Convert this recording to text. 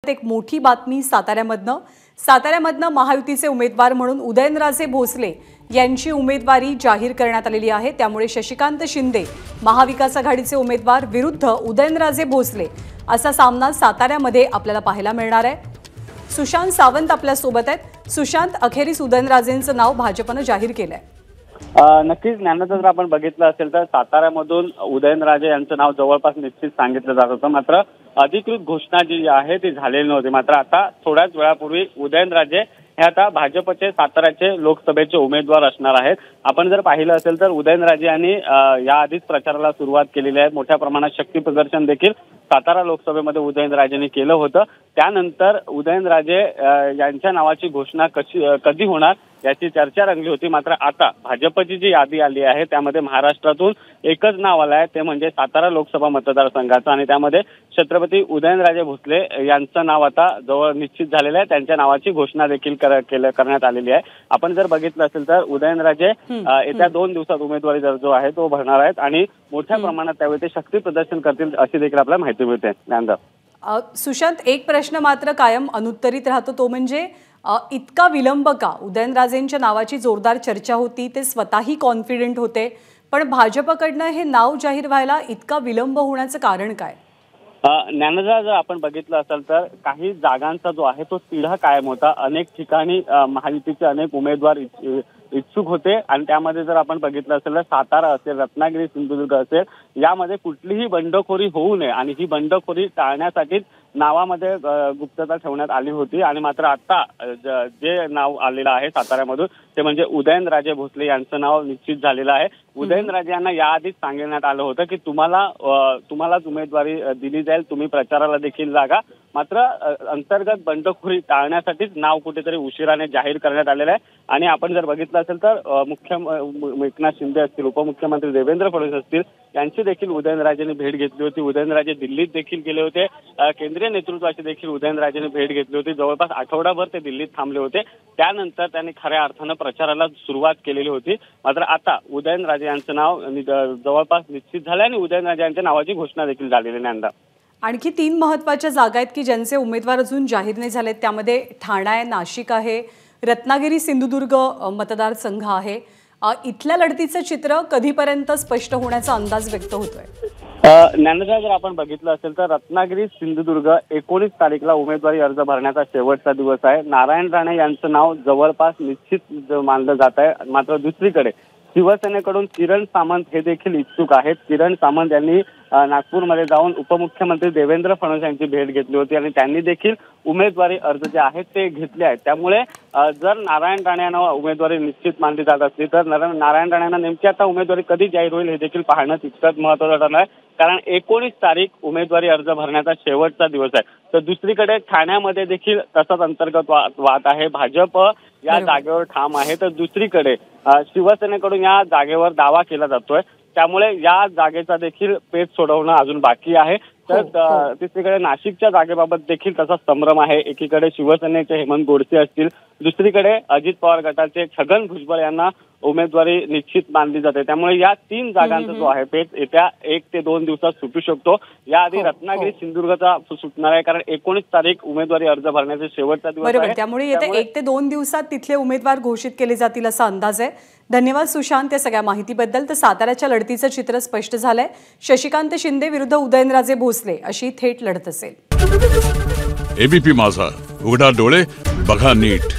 एक मोठी बातमी साताऱ्यामधनं महायुतीचे उमेदवार म्हणून उदयनराजे भोसले यांची उमेदवारी जाहीर करण्यात आलेली आहे। त्यामुळे शशिकांत शिंदे महाविकास आघाडीचे उमेदवार विरुद्ध उदयनराजे भोसले असा सामना साताऱ्यामध्ये आपल्याला पाहायला मिळणार आहे। सुशांत सावंत आपल्या सोबत आहेत। सुशांत, अखेरीस उदयनराजेंचं नाव भाजपने जाहीर केलंय। नक्कीच ज्ञानाचं जर आपण बघितलं असेल तर साताऱ्यामधून उदयनराजे यांचं नाव जवळपास निश्चित सांगितलं जात होतं, मात्र अधिकृत घोषणा जी आहे ती झालेली नव्हती। मात्र आता थोड्याच वेळापूर्वी उदयनराजे हे आता भाजपचे साताऱ्याचे लोकसभेचे उमेदवार असणार आहेत। आपण जर पाहिलं असेल तर उदयनराजे यांनी याआधीच प्रचाराला सुरुवात केलेली आहे। मोठ्या प्रमाणात शक्ती प्रदर्शन देखील सातारा लोकसभेमध्ये उदयनराजेंनी केलं होतं। त्यानंतर उदयनराजे यांच्या नावाची घोषणा कधी होणार याची चर्चा रंगली होती। मात्र आता भाजपची जी यादी आली आहे त्यामध्ये महाराष्ट्रातून एकच नाव आलं आहे, ते म्हणजे सातारा लोकसभा मतदारसंघाचं, आणि त्यामध्ये छत्रपती उदयनराजे भोसले यांचं नाव आता जवळ निश्चित झालेलं आहे। त्यांच्या नावाची घोषणा देखील करण्यात आलेली आहे। आपण जर बघितलं असेल तर उदयनराजे येत्या 2 दिवसात उमेदवारी जो आहे तो भरणार आहेत आणि मोठ्या प्रमाणात त्यावेळी ते शक्ती प्रदर्शन करतील अशी देखील आपल्याला माहिती मिळते। सुशांत, एक प्रश्न मात्र कायम अनुत्तरित राहतो, तो म्हणजे इतका विलंब का? उदयनराजेंच्या नावाची जोरदार चर्चा होती, ते स्वतःही कॉन्फिडेंट होते, पण भाजपकडनं हे नाव जाहीर व्हायला इतका विलंब होण्याचं कारण काय? ज्ञानजा, जर आपण बघितलं असेल तर काही जागांचा जो आहे तो तिढा कायम होता। अनेक ठिकाणी महायुतीचे अनेक उमेदवार इच्छुक होते आणि त्यामध्ये जर आपण बघितलं असेल तर सातारा असेल, रत्नागिरी, सिंधुदुर्ग असेल, यामध्ये कुठलीही बंडखोरी होऊ नये आणि ही बंडखोरी टाळण्यासाठीच नावामध्ये गुप्तता ठेवण्यात आली होती। आणि मात्र आता जे नाव आलेलं आहे साताऱ्यामधून ते म्हणजे उदयनराजे भोसले यांचं नाव निश्चित झालेलं आहे। उदयनराजे यांना याआधीच सांगण्यात आलं होतं की तुम्हालाच उमेदवारी दिली जाईल, तुम्ही प्रचाराला देखील जागा, मात्र अंतर्गत बंडखोरी टाळण्यासाठीच नाव कुठेतरी उशिराने जाहीर करण्यात आलेलं आहे। आणि आपण जर बघितलं असेल तर एकनाथ शिंदे असतील, उपमुख्यमंत्री देवेंद्र फडणवीस असतील, यांची देखील उदयनराजेंनी भेट घेतली होती। उदयनराजे दिल्लीत देखील गेले होते, केंद्रीय नेतृत्वाची देखील उदयनराजेंनी भेट घेतली होती। जवळपास आठवडाभर ते दिल्लीत थांबले होते, त्यानंतर त्यांनी खऱ्या अर्थानं प्रचाराला सुरुवात केलेली होती। मात्र आता उदयनराजे यांचं नाव जवळपास निश्चित झालं आणि उदयनराजे यांच्या नावाची घोषणा देखील झालेली नाही। आणखी 3 महत्त्वाच्या जागा आहेत की ज्यांचे उमेदवार अजून जाहीर नाही झालेत, त्यामध्ये ठाणा आहे, नाशिक आहे, रत्नागिरी सिंधुदुर्ग मतदारसंघ आहे। इथल्या लढतीचं चित्र कधीपर्यंत स्पष्ट होण्याचा अंदाज व्यक्त होतोय? ज्ञानजा, जर आपण बघितलं असेल तर रत्नागिरी सिंधुदुर्ग 19 तारीखला उमेदवारी अर्ज भरण्याचा शेवटचा दिवस आहे। नारायण राणे यांचं नाव जवळपास निश्चित मानलं जात आहे। मात्र दुसरीकडे शिवसेनेकडून किरण सामंत हे देखील इच्छुक आहेत। किरण सामंत यांनी नागपूरमध्ये जाऊन उपमुख्यमंत्री देवेंद्र फडणवीस यांची भेट घेतली होती आणि त्यांनी देखील उमेदवारी अर्ज जे आहेत ते घेतले आहेत। त्यामुळे जर नारायण राणे यांना उमेदवारी निश्चित मानली जात असली तर नारायण राणे यांना नेमकी आता उमेदवारी कधी जाहीर होईल हे देखील पाहणं तितकंच महत्त्वाचं ठरणार आहे, कारण 19 तारीख उमेदवारी अर्ज भरण्याचा शेवटचा दिवस आहे। तर दुसरीकडे ठाण्यामध्ये देखील तसाच अंतर्गत वाद आहे, भाजप या जागेवर ठाम आहे, तर दुसरीकडे शिवसेनेकडून या जागेवर दावा केला जातोय। त्यामुळे या जागेचा देखील पेच सोडवणं अजून बाकी आहे। तर तिसरीकडे नाशिकच्या जागेबाबत देखील तसा संभ्रम आहे। एकीकडे शिवसेनेचे हेमंत गोडसे असतील, दुसरीकडे अजित पवार गटाचे छगन भुजबळ यांना उमेदवारी निश्चित मानली जाते। त्यामुळे या 3 जागांचा जो आहे पेच येत्या 1 ते 2 दिवसात सुटू शकतो। याआधी रत्नागिरी सिंधुदुर्गचा सुटणार आहे, कारण 19 तारीख उमेदवारी अर्ज भरण्याचा शेवटचा दिवस आहे। त्यामुळे येत्या 1 ते 2 दिवसात तिथले उमेदवार घोषित केले जातील असा अंदाज आहे। धन्यवाद सुशांत या सगळ्या माहितीबद्दल। तर साताऱ्याच्या लढतीचं चित्र स्पष्ट झालंय, शशिकांत शिंदे विरुद्ध उदयनराजे भोसले अशी थेट लढत असेल। एबीपी माझा, उघडा डोळे बघा नीट।